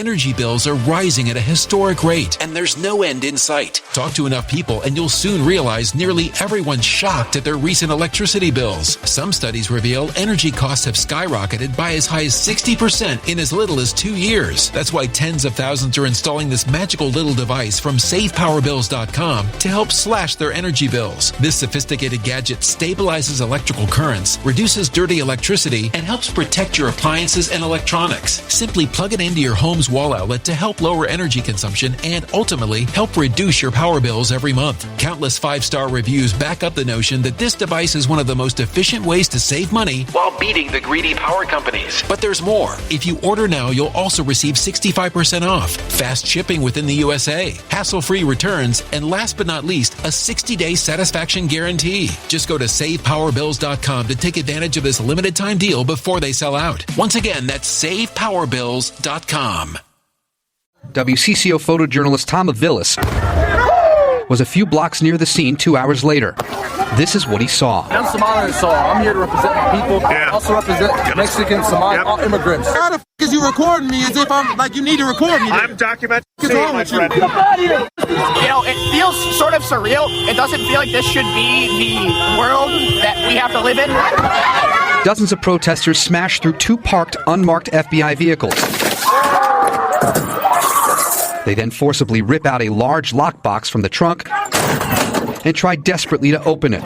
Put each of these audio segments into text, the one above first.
energy bills are rising at a historic rate, and there's no end in sight. Talk to enough people and you'll soon realize nearly everyone's shocked at their recent electricity bills. Some studies reveal energy costs have skyrocketed by as high as 60% in as little as 2 years. That's why tens of thousands are installing this magical little device from SavePowerBills.com to help slash their energy bills. This sophisticated gadget stabilizes electrical currents, reduces dirty electricity, and helps protect your appliances and electronics. Simply plug it into your home's wall outlet to help lower energy consumption and ultimately help reduce your power bills every month. Countless 5-star reviews back up the notion that this device is one of the most efficient ways to save money while beating the greedy power companies. But there's more. If you order now, you'll also receive 65% off, fast shipping within the USA, hassle-free returns, and last but not least, a 60-day satisfaction guarantee. Just go to SavePowerBills.com to take advantage of this limited time deal before they sell out. Once again, that's SavePowerBills.com. WCCO photojournalist Tom Avilis was a few blocks near the scene 2 hours later. This is what he saw. I'm Somali, so I'm here to represent my people. I also represent Mexican, Somali, all immigrants. How the f*** is you recording me as if I'm like you need to record me? I'm documenting. What's wrong with you? You know, it feels sort of surreal. It doesn't feel like this should be the world that we have to live in. Dozens of protesters smashed through 2 parked, unmarked FBI vehicles. They then forcibly rip out a large lockbox from the trunk and try desperately to open it.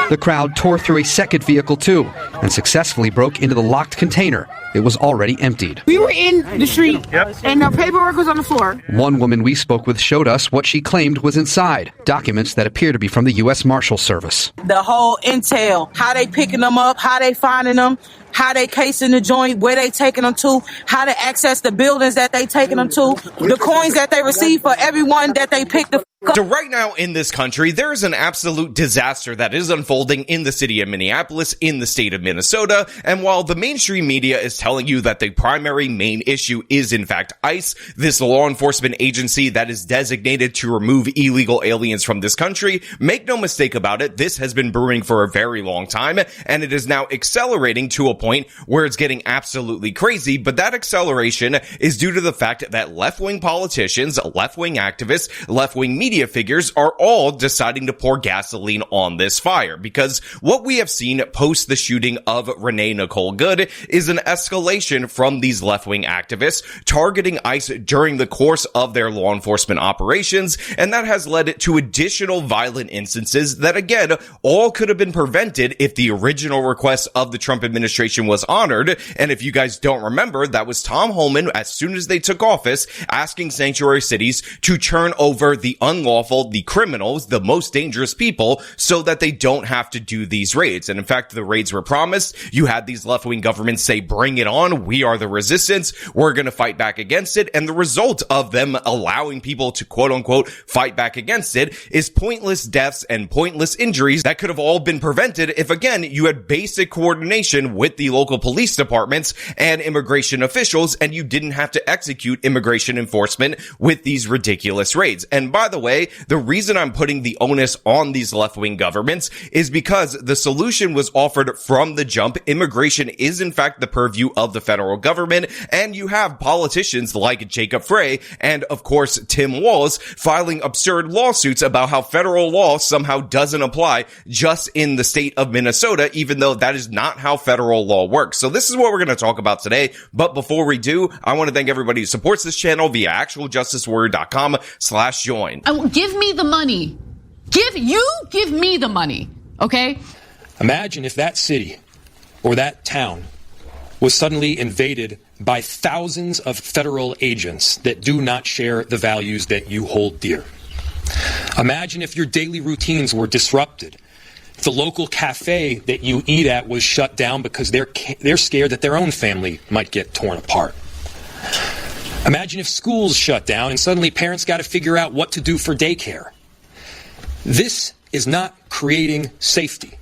The crowd tore through a second vehicle too and successfully broke into the locked container. It was already emptied. We were in the street and the paperwork was on the floor. One woman we spoke with showed us what she claimed was inside, documents that appear to be from the U.S. Marshal Service. The whole intel, how they picking them up, how they finding them, how they casing the joint, where they taking them to, how to access the buildings that they taking them to, the coins that they receive for everyone that they picked the So right now in this country, there is an absolute disaster that is unfolding in the city of Minneapolis, in the state of Minnesota. And while the mainstream media is telling you that the primary main issue is in fact ICE, this law enforcement agency that is designated to remove illegal aliens from this country, make no mistake about it, this has been brewing for a very long time, and it is now accelerating to a point where it's getting absolutely crazy. But that acceleration is due to the fact that left-wing politicians, left-wing activists, left-wing media figures are all deciding to pour gasoline on this fire, because what we have seen post the shooting of Renee Nicole Good is an escalation from these left-wing activists targeting ICE during the course of their law enforcement operations, and that has led to additional violent instances that, again, all could have been prevented if the original request of the Trump administration was honored. And if you guys don't remember, that was Tom Homan, as soon as they took office, asking sanctuary cities to turn over the unlawful, the criminals, the most dangerous people, so that they don't have to do these raids. And in fact, the raids were promised. You had these left-wing governments say, bring it on. We are the resistance. We're going to fight back against it. And the result of them allowing people to quote unquote fight back against it is pointless deaths and pointless injuries that could have all been prevented if, again, you had basic coordination with the local police departments and immigration officials, and you didn't have to execute immigration enforcement with these ridiculous raids. And by the way, the reason I'm putting the onus on these left-wing governments is because the solution was offered from the jump. Immigration is in fact the purview of the federal government, and you have politicians like Jacob Frey and of course Tim Walz filing absurd lawsuits about how federal law somehow doesn't apply just in the state of Minnesota, even though that is not how federal law works. So this is what we're going to talk about today. But before we do, I want to thank everybody who supports this channel via actualjusticewarrior.com/join. Give me the money. Give me the money. Okay? Imagine if that city or that town was suddenly invaded by thousands of federal agents that do not share the values that you hold dear. Imagine if your daily routines were disrupted. If the local cafe that you eat at was shut down because they're scared that their own family might get torn apart. Imagine if schools shut down and suddenly parents got to figure out what to do for daycare. This is not creating safety.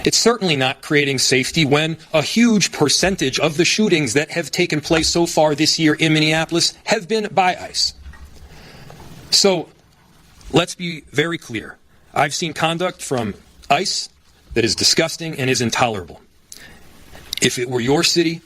It's certainly not creating safety when a huge percentage of the shootings that have taken place so far this year in Minneapolis have been by ICE. So let's be very clear. I've seen conduct from ICE that is disgusting and is intolerable. If it were your city,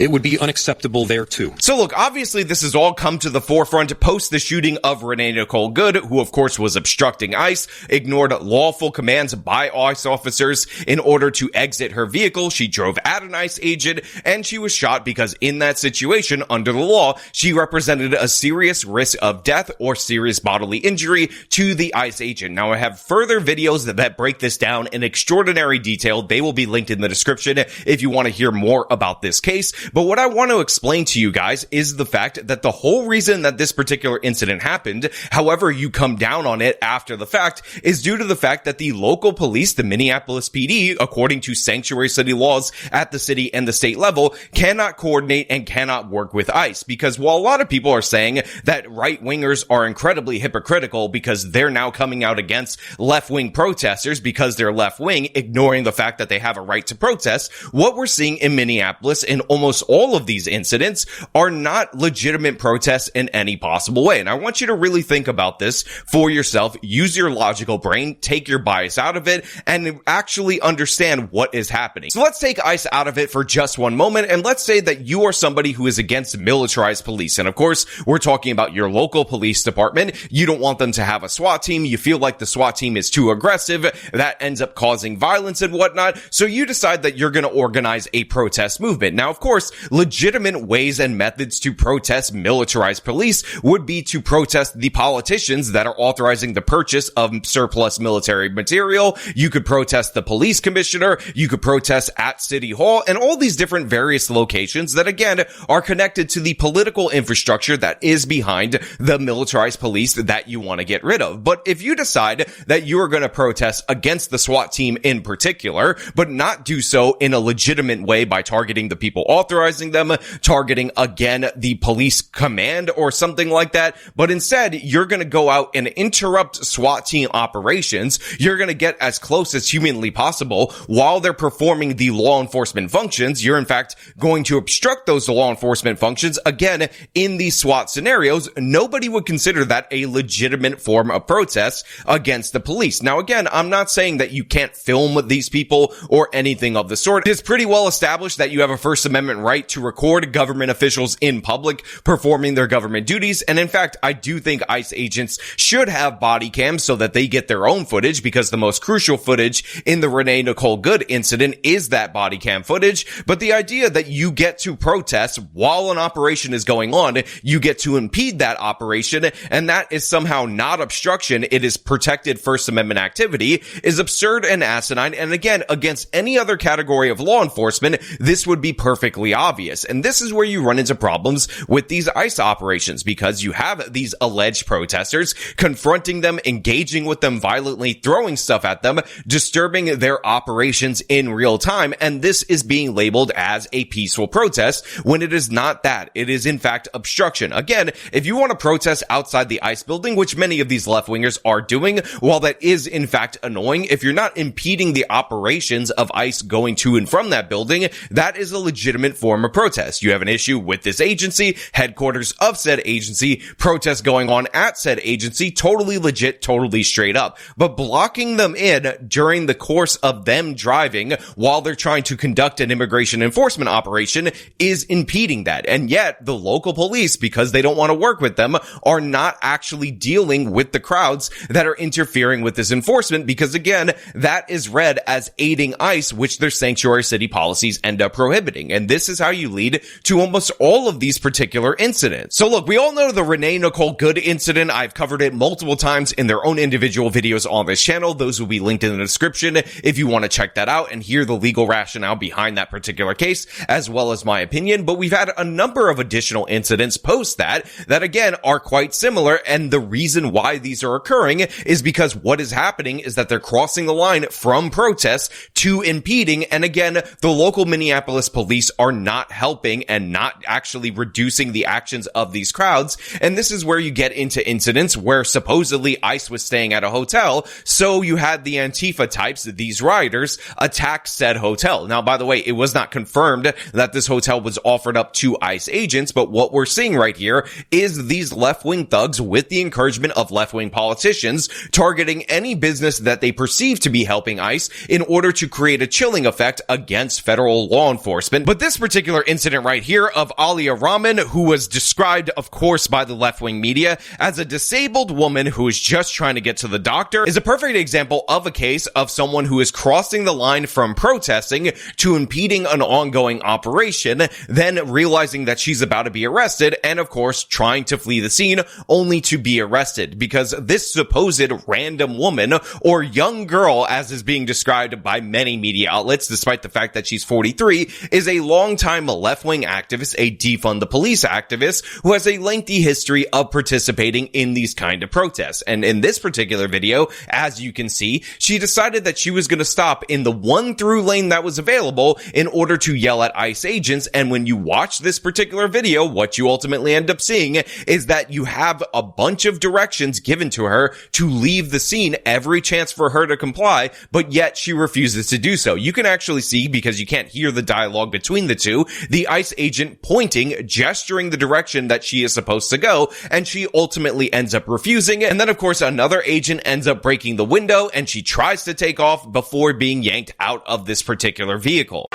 it would be unacceptable there too. So look, obviously this has all come to the forefront post the shooting of Renee Nicole Good, who of course was obstructing ICE, ignored lawful commands by ICE officers in order to exit her vehicle. She drove at an ICE agent and she was shot because in that situation, under the law, she represented a serious risk of death or serious bodily injury to the ICE agent. Now I have further videos that break this down in extraordinary detail. They will be linked in the description if you want to hear more about this case. But what I want to explain to you guys is the fact that the whole reason that this particular incident happened, however you come down on it after the fact, is due to the fact that the local police, the Minneapolis PD, according to sanctuary city laws at the city and the state level, cannot coordinate and cannot work with ICE. Because while a lot of people are saying that right-wingers are incredibly hypocritical because they're now coming out against left-wing protesters because they're left-wing, ignoring the fact that they have a right to protest, what we're seeing in Minneapolis in almost all of these incidents are not legitimate protests in any possible way. And I want you to really think about this for yourself. Use your logical brain, take your bias out of it, and actually understand what is happening. So let's take ICE out of it for just one moment, and let's say that you are somebody who is against militarized police. And of course, we're talking about your local police department. You don't want them to have a SWAT team. You feel like the SWAT team is too aggressive. That ends up causing violence and whatnot. So you decide that you're going to organize a protest movement. Now, of course, legitimate ways and methods to protest militarized police would be to protest the politicians that are authorizing the purchase of surplus military material. You could protest the police commissioner. You could protest at City Hall and all these different various locations that, again, are connected to the political infrastructure that is behind the militarized police that you want to get rid of. But if you decide that you are going to protest against the SWAT team in particular, but not do so in a legitimate way by targeting the people authorizing them, targeting, again, the police command or something like that, but instead you're going to go out and interrupt SWAT team operations, you're going to get as close as humanly possible while they're performing the law enforcement functions. You're in fact going to obstruct those law enforcement functions. Again, in these SWAT scenarios, nobody would consider that a legitimate form of protest against the police. Now, again, I'm not saying that you can't film these people or anything of the sort. It's pretty well established that you have a First Amendment right to record government officials in public performing their government duties. And in fact, I do think ICE agents should have body cams so that they get their own footage, because the most crucial footage in the Renee Nicole Good incident is that body cam footage. But the idea that you get to protest while an operation is going on, you get to impede that operation, and that is somehow not obstruction, it is protected First Amendment activity, is absurd and asinine. And again, against any other category of law enforcement, this would be perfectly obvious. And this is where you run into problems with these ICE operations, because you have these alleged protesters confronting them, engaging with them violently, throwing stuff at them, disturbing their operations in real time. And this is being labeled as a peaceful protest when it is not that. It is in fact obstruction. Again, if you want to protest outside the ICE building, which many of these left-wingers are doing, while that is in fact annoying, if you're not impeding the operations of ICE going to and from that building, that is a legitimate form of protest. You have an issue with this agency, headquarters of said agency, protests going on at said agency, totally legit, totally straight up. But blocking them in during the course of them driving while they're trying to conduct an immigration enforcement operation is impeding that. And yet the local police, because they don't want to work with them, are not actually dealing with the crowds that are interfering with this enforcement, because again, that is read as aiding ICE, which their sanctuary city policies end up prohibiting. And this is how you lead to almost all of these particular incidents. So look, we all know the Renee Nicole Good incident. I've covered it multiple times in their own individual videos on this channel. Those will be linked in the description if you want to check that out and hear the legal rationale behind that particular case, as well as my opinion. But we've had a number of additional incidents post that again are quite similar. And the reason why these are occurring is because what is happening is that they're crossing the line from protest to impeding. And again, the local Minneapolis police are not helping and not actually reducing the actions of these crowds. And this is where you get into incidents where supposedly ICE was staying at a hotel. So you had the Antifa types, these rioters, attack said hotel. Now, by the way, it was not confirmed that this hotel was offered up to ICE agents, but what we're seeing right here is these left-wing thugs, with the encouragement of left-wing politicians, targeting any business that they perceive to be helping ICE in order to create a chilling effect against federal law enforcement. But this particular particular incident right here of Alia Rahman, who was described, of course, by the left-wing media as a disabled woman who is just trying to get to the doctor, is a perfect example of a case of someone who is crossing the line from protesting to impeding an ongoing operation, then realizing that she's about to be arrested, and of course, trying to flee the scene only to be arrested, because this supposed random woman, or young girl as is being described by many media outlets, despite the fact that she's 43, is a longtime left-wing activist, a defund the police activist, who has a lengthy history of participating in these kind of protests. And in this particular video, as you can see, she decided that she was going to stop in the one through lane that was available in order to yell at ICE agents. And when you watch this particular video, what you ultimately end up seeing is that you have a bunch of directions given to her to leave the scene, every chance for her to comply, but yet she refuses to do so. You can actually see, because you can't hear the dialogue between the two, the ICE agent pointing, gesturing the direction that she is supposed to go, and she ultimately ends up refusing it. And then, of course, another agent ends up breaking the window, and she tries to take off before being yanked out of this particular vehicle.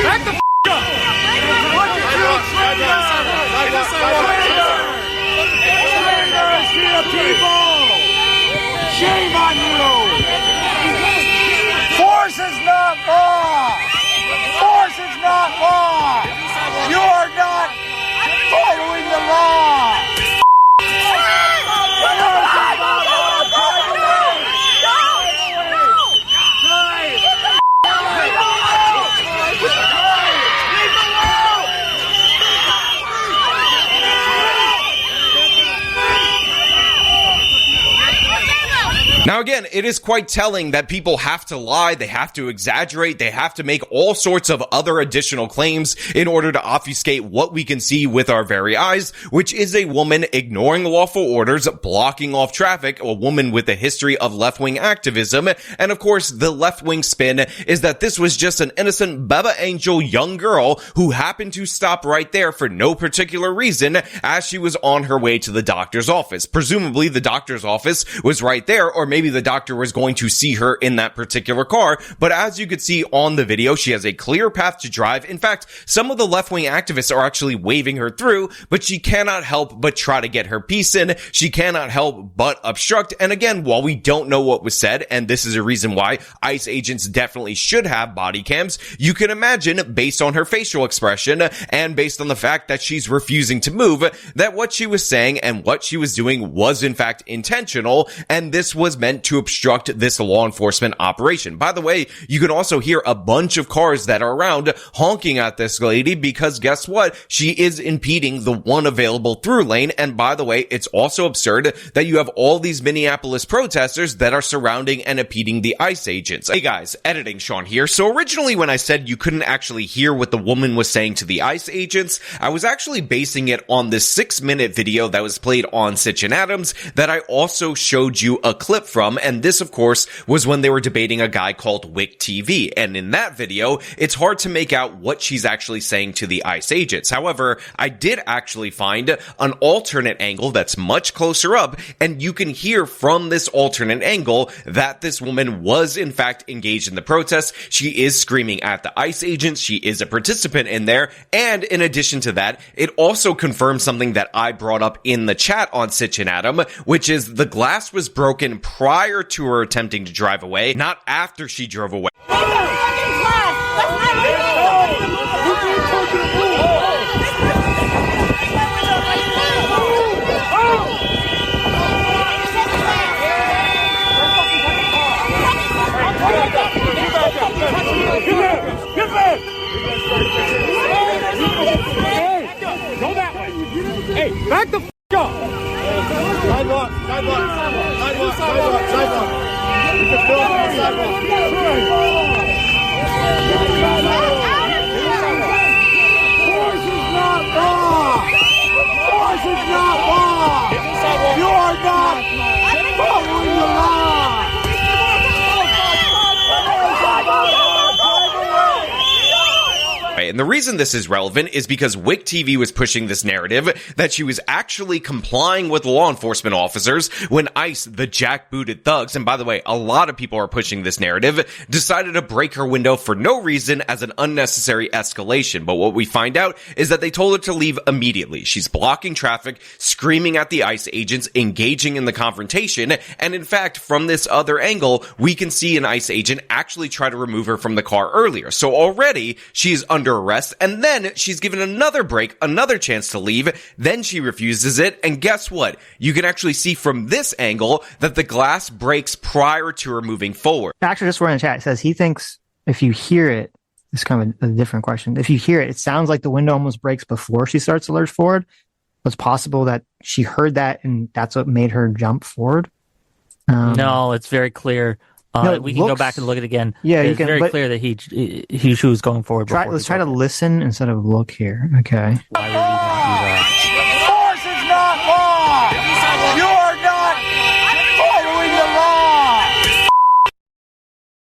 Back the f*** up! What did you explain people! Shame on you! Force is not law! Force is not law! You are not following the law! Now again, it is quite telling that people have to lie, they have to exaggerate, they have to make all sorts of other additional claims in order to obfuscate what we can see with our very eyes, which is a woman ignoring lawful orders, blocking off traffic, a woman with a history of left-wing activism, and of course the left-wing spin is that this was just an innocent Baba Angel young girl who happened to stop right there for no particular reason as she was on her way to the doctor's office. Presumably the doctor's office was right there, or maybe the doctor was going to see her in that particular car, but as you could see on the video, she has a clear path to drive. In fact, some of the left-wing activists are actually waving her through, but she cannot help but try to get her piece in. She cannot help but obstruct. And again, while we don't know what was said, and this is a reason why ICE agents definitely should have body cams, you can imagine, based on her facial expression and based on the fact that she's refusing to move, that what she was saying and what she was doing was in fact intentional, and this was meant to obstruct this law enforcement operation. By the way, you can also hear a bunch of cars that are around honking at this lady, because guess what? She is impeding the one available through lane. And by the way, it's also absurd that you have all these Minneapolis protesters that are surrounding and impeding the ICE agents. Hey guys, editing Sean here. So originally when I said you couldn't actually hear what the woman was saying to the ICE agents, I was actually basing it on this 6-minute video that was played on Sitch and Adams that I also showed you a clip from, and this of course was when they were debating a guy called Wick TV, and in that video it's hard to make out what she's actually saying to the ICE agents. However, I did actually find an alternate angle that's much closer up, and you can hear from this alternate angle that this woman was in fact engaged in the protest. She is screaming at the ICE agents, she is a participant in there, and in addition to that, it also confirms something that I brought up in the chat on Sitch and Adam, which is the glass was broken prior to her attempting to drive away, not after she drove away. Go that way. Hey, back the f*** up. Sidewalk, sidewalk, sidewalk, sidewalk, sidewalk. You can build on the sidewalk. Force is not law. Force is not law. You are not following the law. And the reason this is relevant is because WIC TV was pushing this narrative that she was actually complying with law enforcement officers when ICE, the jackbooted thugs, and by the way, a lot of people are pushing this narrative, decided to break her window for no reason as an unnecessary escalation. But what we find out is that they told her to leave immediately. She's blocking traffic, screaming at the ICE agents, engaging in the confrontation, and in fact, from this other angle, we can see an ICE agent actually try to remove her from the car earlier. So already, she is under arrest, and then she's given another break, another chance to leave, then she refuses it, and guess what? You can actually see from this angle that the glass breaks prior to her moving forward. Actually, just word in the chat, it says he thinks if you hear it, it's kind of a different question. If you hear it, it sounds like the window almost breaks before she starts to lurch forward. It's possible that she heard that and that's what made her jump forward. No, it's very clear. No, we can go back and look at it again. Yeah, it's very clear that she was going forward. Let's try to listen instead of look here. Okay. Why would we not do that? Force is not law. You are not following the law.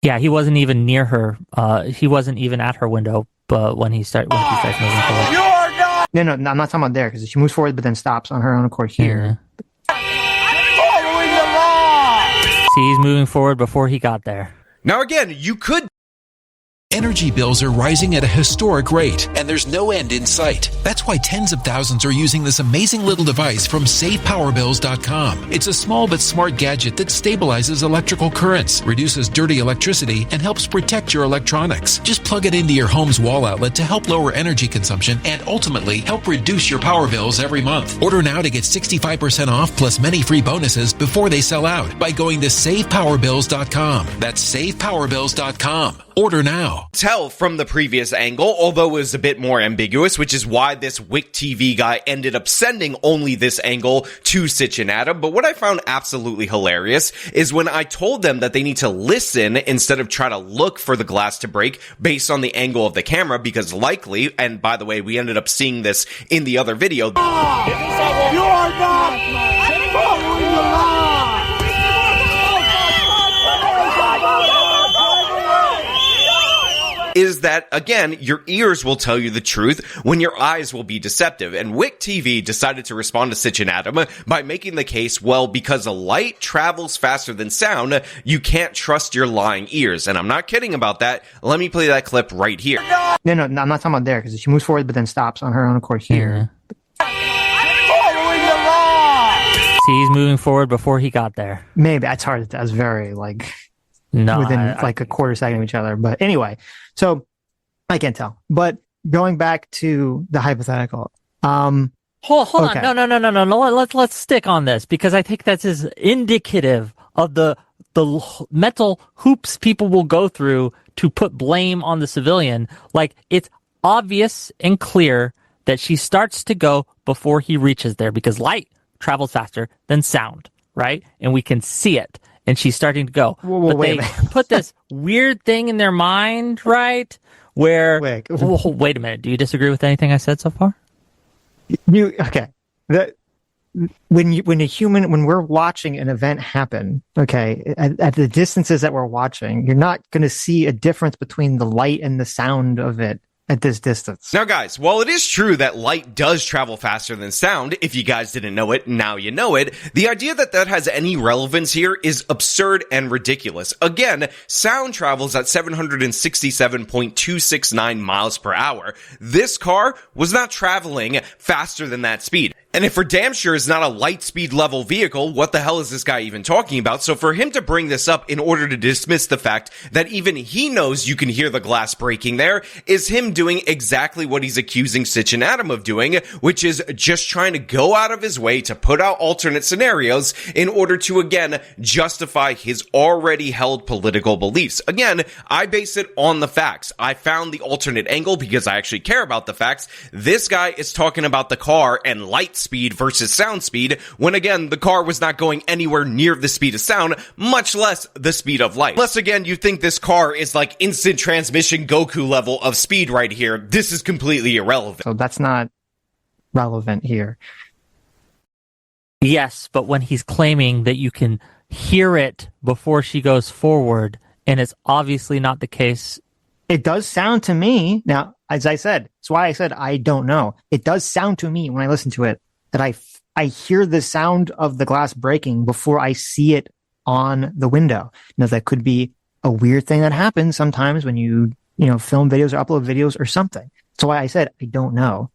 Yeah, he wasn't even near her. He wasn't even at her window. But when he starts moving forward, You are not No, I'm not talking about there because she moves forward but then stops on her own accord here. following the law. see, he's moving forward before he got there. Now again, you could... Energy bills are rising at a historic rate, and there's no end in sight. That's why tens of thousands are using this amazing little device from SavePowerBills.com. It's a small but smart gadget that stabilizes electrical currents, reduces dirty electricity, and helps protect your electronics. Just plug it into your home's wall outlet to help lower energy consumption and ultimately help reduce your power bills every month. Order now to get 65% off plus many free bonuses before they sell out by going to SavePowerBills.com. That's SavePowerBills.com. Order now. Tell from the previous angle, although it was a bit more ambiguous, which is why this WIC TV guy ended up sending only this angle to Sitch and Adam. But what I found absolutely hilarious is when I told them that they need to listen instead of try to look for the glass to break based on the angle of the camera, because likely, and by the way, we ended up seeing this in the other video. You are not following the law. Is that, again, your ears will tell you the truth when your eyes will be deceptive. And WIC TV decided to respond to Sitch and Adam by making the case, well, because a light travels faster than sound, you can't trust your lying ears. And I'm not kidding about that. Let me play that clip right here. No, I'm not talking about there because she moves forward but then stops on her own accord here. Following the law. See, he's moving forward before he got there. Maybe. That's hard. That's very, within a quarter second of each other. But anyway, so I can't tell. But going back to the hypothetical. Hold okay. on. No. Let's stick on this because I think that's indicative of the mental hoops people will go through to put blame on the civilian. Like, it's obvious and clear that she starts to go before he reaches there because light travels faster than sound, right? And we can see it. And she's starting to go. But they put this weird thing in their mind, right? Where, wait a minute. Do you disagree with anything I said so far? Okay. When we're watching an event happen, okay, at the distances that we're watching, you're not going to see a difference between the light and the sound of it at this distance. Now guys, while it is true that light does travel faster than sound, if you guys didn't know it, now you know it, the idea that that has any relevance here is absurd and ridiculous. Again, sound travels at 767.269 miles per hour. This car was not traveling faster than that speed. And if for damn sure is not a light speed level vehicle, what the hell is this guy even talking about? So for him to bring this up in order to dismiss the fact that even he knows you can hear the glass breaking there is him doing exactly what he's accusing Sitch and Adam of doing, which is just trying to go out of his way to put out alternate scenarios in order to, again, justify his already held political beliefs. Again, I base it on the facts. I found the alternate angle because I actually care about the facts. This guy is talking about the car and light speed versus sound speed, when again, the car was not going anywhere near the speed of sound, much less the speed of light. Unless again, you think this car is like instant transmission Goku level of speed right here, this is completely irrelevant. So that's not relevant here. Yes, but when he's claiming that you can hear it before she goes forward, and it's obviously not the case. It does sound to me, now, as I said, that's why I said I don't know. It does sound to me when I listen to it that I hear the sound of the glass breaking before I see it on the window. Now, that could be a weird thing that happens sometimes when you film videos or upload videos or something. That's why I said I don't know.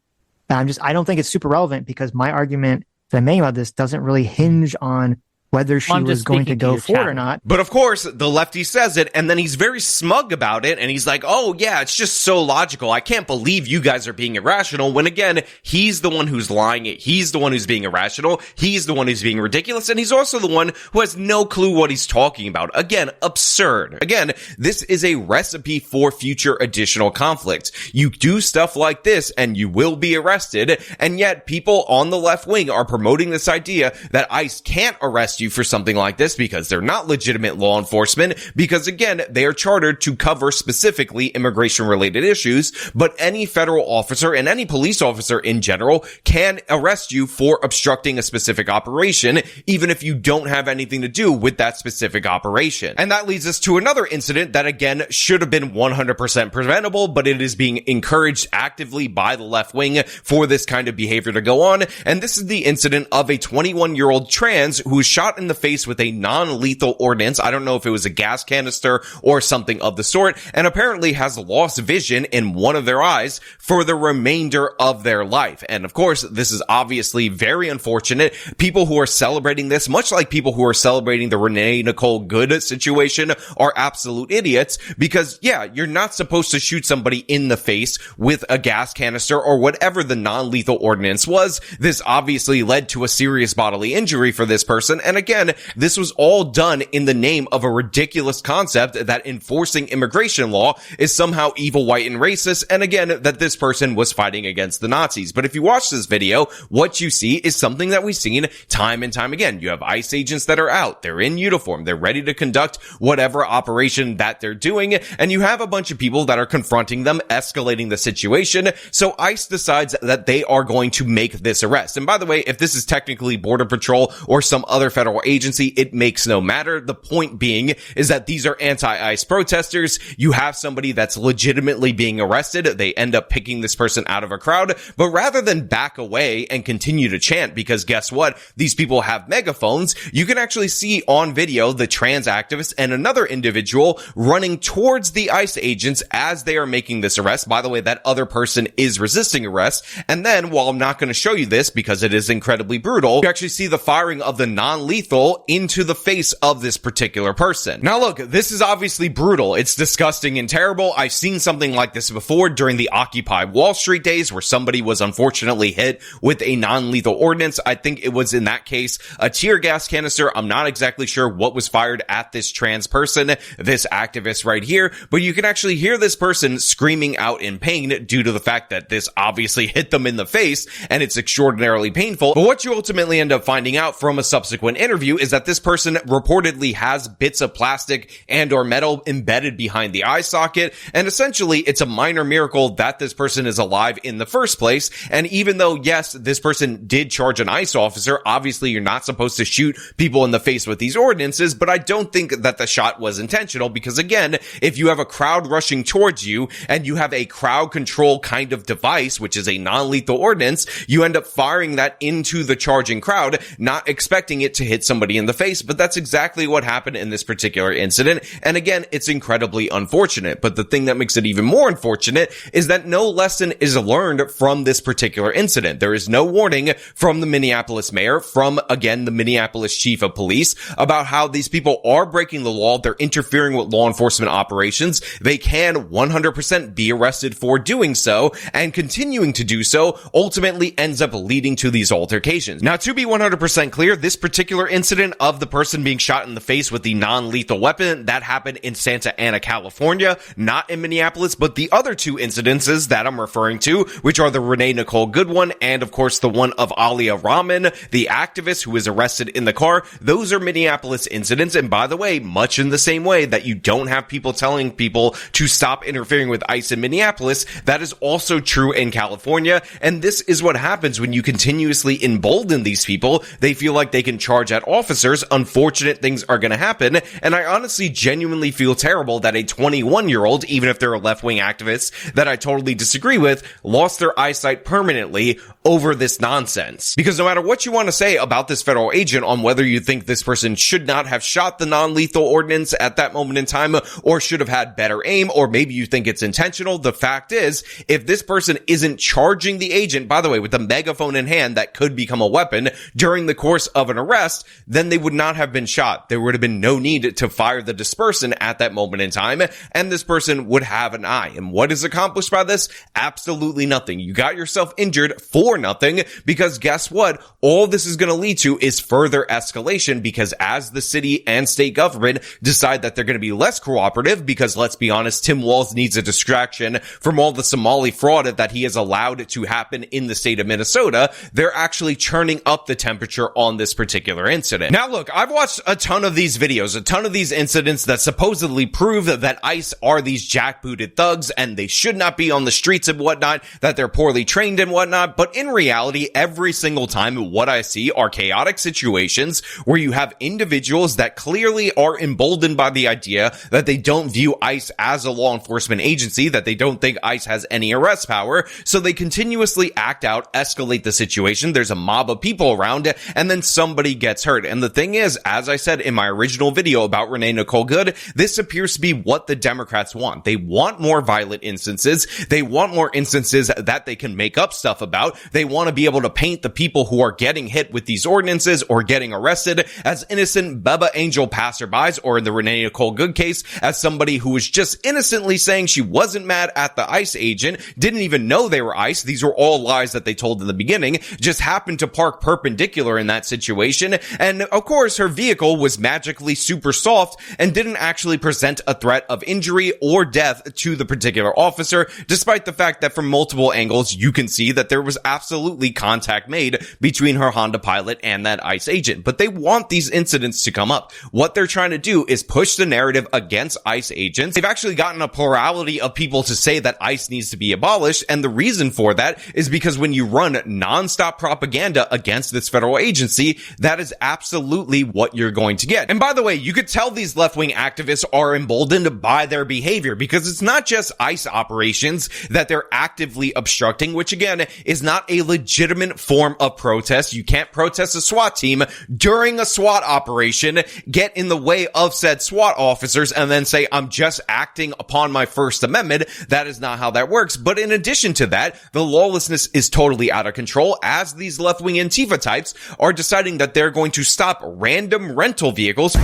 I don't think it's super relevant because my argument that I'm making about this doesn't really hinge on whether she was going to go forward or not. But of course, the lefty says it, and then he's very smug about it, and he's like, oh yeah, it's just so logical. I can't believe you guys are being irrational, when again, he's the one who's lying. He's the one who's being irrational. He's the one who's being ridiculous, and he's also the one who has no clue what he's talking about. Again, absurd. Again, this is a recipe for future additional conflict. You do stuff like this, and you will be arrested, and yet people on the left wing are promoting this idea that ICE can't arrest you for something like this because they're not legitimate law enforcement, because again, they are chartered to cover specifically immigration related issues, but any federal officer and any police officer in general can arrest you for obstructing a specific operation, even if you don't have anything to do with that specific operation. And that leads us to another incident that again should have been 100% preventable, but it is being encouraged actively by the left wing for this kind of behavior to go on. And this is the incident of a 21-year-old trans who was shot in the face with a non-lethal ordinance. I don't know if it was a gas canister or something of the sort, and apparently has lost vision in one of their eyes for the remainder of their life. And of course, this is obviously very unfortunate. People who are celebrating this, much like people who are celebrating the Renee Nicole Good situation, are absolute idiots, because yeah, you're not supposed to shoot somebody in the face with a gas canister or whatever the non-lethal ordinance was. This obviously led to a serious bodily injury for this person, and again, this was all done in the name of a ridiculous concept that enforcing immigration law is somehow evil, white, and racist, and again, that this person was fighting against the Nazis. But if you watch this video, what you see is something that we've seen time and time again. You have ICE agents that are out, they're in uniform, they're ready to conduct whatever operation that they're doing, and you have a bunch of people that are confronting them, escalating the situation, so ICE decides that they are going to make this arrest. And by the way, if this is technically Border Patrol or some other federal agency, it makes no matter. The point being is that these are anti-ICE protesters. You have somebody that's legitimately being arrested. They end up picking this person out of a crowd, but rather than back away and continue to chant, because guess what? These people have megaphones. You can actually see on video the trans activist and another individual running towards the ICE agents as they are making this arrest. By the way, that other person is resisting arrest. And then, while I'm not going to show you this because it is incredibly brutal, you actually see the firing of the non-lethal into the face of this particular person. Now look, this is obviously brutal. It's disgusting and terrible. I've seen something like this before during the Occupy Wall Street days, where somebody was unfortunately hit with a non-lethal ordinance. I think it was in that case a tear gas canister. I'm not exactly sure what was fired at this trans person, this activist right here, but you can actually hear this person screaming out in pain due to the fact that this obviously hit them in the face, and it's extraordinarily painful. But what you ultimately end up finding out from a subsequent interview is that this person reportedly has bits of plastic and or metal embedded behind the eye socket, and essentially it's a minor miracle that this person is alive in the first place. And even though, yes, this person did charge an ICE officer, obviously you're not supposed to shoot people in the face with these ordinances, but I don't think that the shot was intentional, because again, if you have a crowd rushing towards you and you have a crowd control kind of device, which is a non-lethal ordinance, you end up firing that into the charging crowd, not expecting it to hit somebody in the face. But that's exactly what happened in this particular incident. And again, it's incredibly unfortunate. But the thing that makes it even more unfortunate is that no lesson is learned from this particular incident. There is no warning from the Minneapolis mayor, from, again, the Minneapolis chief of police, about how these people are breaking the law. They're interfering with law enforcement operations. They can 100% be arrested for doing so, and continuing to do so ultimately ends up leading to these altercations. Now, to be 100% clear, this particular incident of the person being shot in the face with the non-lethal weapon, that happened in Santa Ana, California, not in Minneapolis. But the other two incidences that I'm referring to, which are the Renee Nicole Good one, and of course the one of Alia Rahman, the activist who was arrested in the car, those are Minneapolis incidents. And by the way, much in the same way that you don't have people telling people to stop interfering with ICE in Minneapolis, that is also true in California. And this is what happens when you continuously embolden these people. They feel like they can charge charge at officers, unfortunate things are going to happen. And I honestly genuinely feel terrible that a 21-year-old, even if they're a left-wing activist that I totally disagree with, lost their eyesight permanently over this nonsense. Because no matter what you want to say about this federal agent on whether you think this person should not have shot the non-lethal ordinance at that moment in time or should have had better aim, or maybe you think it's intentional, the fact is, if this person isn't charging the agent, by the way, with a megaphone in hand that could become a weapon during the course of an arrest, then they would not have been shot. There would have been no need to fire the dispersant at that moment in time, and this person would have an eye. And what is accomplished by this? Absolutely nothing. You got yourself injured for nothing, because guess what? All this is going to lead to is further escalation, because as the city and state government decide that they're going to be less cooperative, because let's be honest, Tim Walz needs a distraction from all the Somali fraud that he has allowed to happen in the state of Minnesota, they're actually churning up the temperature on this particular incident. Now look, I've watched a ton of these videos, a ton of these incidents that supposedly prove that ICE are these jackbooted thugs and they should not be on the streets and whatnot, that they're poorly trained and whatnot, but in reality, every single time what I see are chaotic situations where you have individuals that clearly are emboldened by the idea that they don't view ICE as a law enforcement agency, that they don't think ICE has any arrest power, so they continuously act out, escalate the situation. There's a mob of people around, and then somebody gets hurt. And the thing is, as I said in my original video about Renee Nicole Good, this appears to be what the Democrats want. They want more violent instances. They want more instances that they can make up stuff about. They want to be able to paint the people who are getting hit with these ordinances or getting arrested as innocent Bubba Angel passerbys, or in the Renee Nicole Good case, as somebody who was just innocently saying she wasn't mad at the ICE agent, didn't even know they were ICE. These were all lies that they told in the beginning, just happened to park perpendicular in that situation. And of course, her vehicle was magically super soft and didn't actually present a threat of injury or death to the particular officer, despite the fact that from multiple angles, you can see that there was absolutely contact made between her Honda Pilot and that ICE agent. But they want these incidents to come up. What they're trying to do is push the narrative against ICE agents. They've actually gotten a plurality of people to say that ICE needs to be abolished, and the reason for that is because when you run nonstop propaganda against this federal agency, that is absolutely what you're going to get. And by the way, you could tell these left-wing activists are emboldened by their behavior, because it's not just ICE operations that they're actively obstructing, which again is not a legitimate form of protest. You can't protest a SWAT team during a SWAT operation, get in the way of said SWAT officers, and then say, I'm just acting upon my First Amendment. That is not how that works. But in addition to that, the lawlessness is totally out of control, as these left-wing Antifa types are deciding that they're going to stop random rental vehicles. Here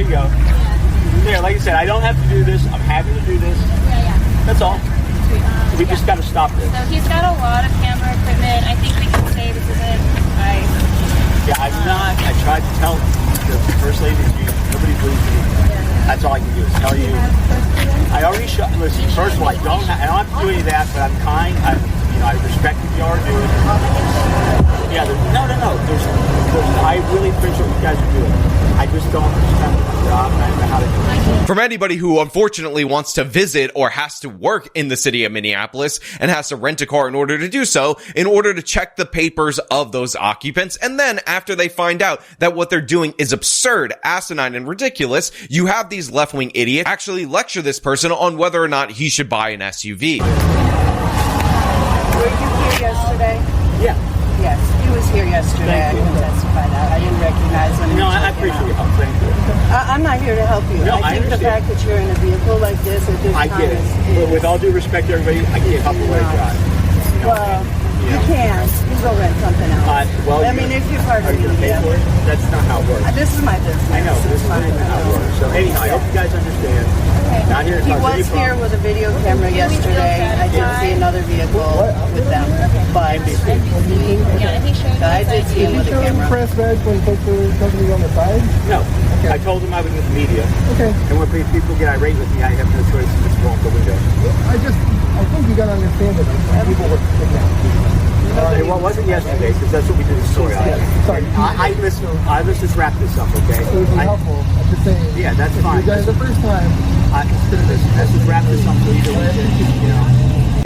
you go. There, like I said, I don't have to do this. I'm happy to do this. That's all. We just got to stop this. So he's got a lot of camera equipment. I think we can say this isn't ICE. Yeah, I'm not. I tried to tell the first lady that nobody believes me. That's all I can do is tell you. I already shot. Listen, first of all, I don't have to do any of that, but I'm kind. I respect what you are doing. Yeah, no. I really appreciate what you guys are doing. I just don't understand the job, and I don't know how to do it. From anybody who unfortunately wants to visit or has to work in the city of Minneapolis and has to rent a car in order to do so, in order to check the papers of those occupants, and then after they find out that what they're doing is absurd, asinine, and ridiculous, you have these left-wing idiots actually lecture this person on whether or not he should buy an SUV. Were you here yesterday? Yeah. Yes, he was here yesterday. I can testify that. I didn't recognize him. No, I appreciate your help. Thank you. I'm not here to help you. No, I think the fact that you're in a vehicle like this at this time I get it. But with all due respect to everybody, I can't help the way I drive. Well, you can. You can go rent something else. I mean, if you're part of the media. That's not how it works. This is my business. I know. This is not how it works. So anyhow, I hope you guys understand. Okay. Not here to He talk was here with a video camera yesterday. I did see another vehicle with them. But I did see him with a camera. Press badge when folks were company on the side? No. Okay. I told them I was with the media. Okay. And when people get irate with me, I have no choice to just roll out the window. I think you gotta understand that people were kidnapped. Well, it wasn't yesterday, because that's what we did the story on. Sorry. Let's just wrap this up, okay? It was helpful. I'm just saying. Yeah, that's fine. You guys, the first time. Let's just wrap this up, please.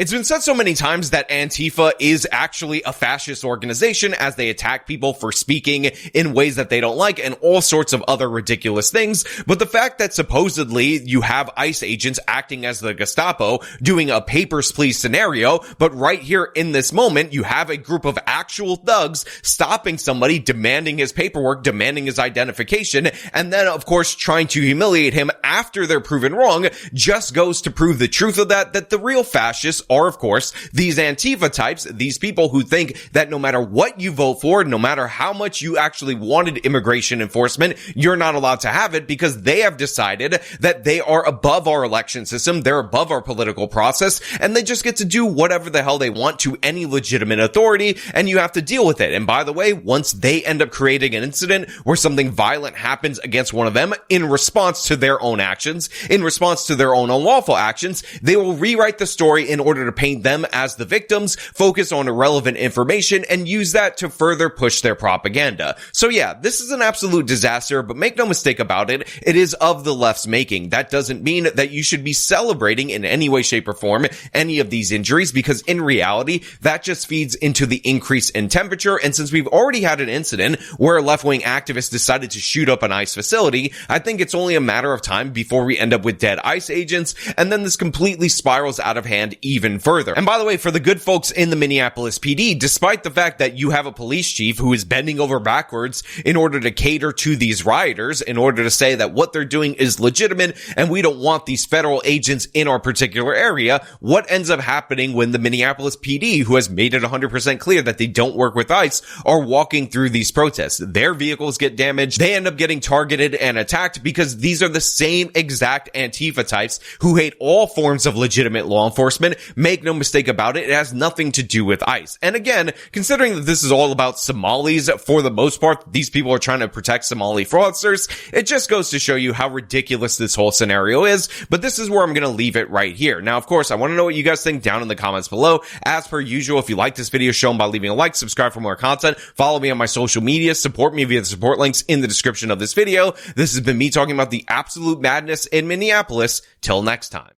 It's been said so many times that Antifa is actually a fascist organization as they attack people for speaking in ways that they don't like and all sorts of other ridiculous things. But the fact that supposedly you have ICE agents acting as the Gestapo doing a papers please scenario, but right here in this moment, you have a group of actual thugs stopping somebody, demanding his paperwork, demanding his identification, and then of course trying to humiliate him after they're proven wrong, just goes to prove the truth of that the real fascists are of course these Antifa types, these people who think that no matter what you vote for, no matter how much you actually wanted immigration enforcement, you're not allowed to have it because they have decided that they are above our election system, they're above our political process, and they just get to do whatever the hell they want to any legitimate authority, and you have to deal with it. And by the way, once they end up creating an incident where something violent happens against one of them in response to their own actions, in response to their own unlawful actions, they will rewrite the story in order to paint them as the victims, focus on irrelevant information, and use that to further push their propaganda. So yeah, this is an absolute disaster, but make no mistake about it, it is of the left's making. That doesn't mean that you should be celebrating in any way, shape, or form any of these injuries, because in reality, that just feeds into the increase in temperature. And since we've already had an incident where a left-wing activist decided to shoot up an ICE facility, I think it's only a matter of time before we end up with dead ICE agents, and then this completely spirals out of hand even further. And by the way, for the good folks in the Minneapolis PD, despite the fact that you have a police chief who is bending over backwards in order to cater to these rioters, in order to say that what they're doing is legitimate and we don't want these federal agents in our particular area, what ends up happening when the Minneapolis PD, who has made it 100% clear that they don't work with ICE, are walking through these protests? Their vehicles get damaged, they end up getting targeted and attacked because these are the same exact Antifa types who hate all forms of legitimate law enforcement. Make no mistake about it, it has nothing to do with ICE. And again, considering that this is all about Somalis, for the most part, these people are trying to protect Somali fraudsters, it just goes to show you how ridiculous this whole scenario is. But this is where I'm going to leave it right here. Now, of course, I want to know what you guys think down in the comments below. As per usual, if you like this video, show them by leaving a like, subscribe for more content, follow me on my social media, support me via the support links in the description of this video. This has been me talking about the absolute madness in Minneapolis. Till next time.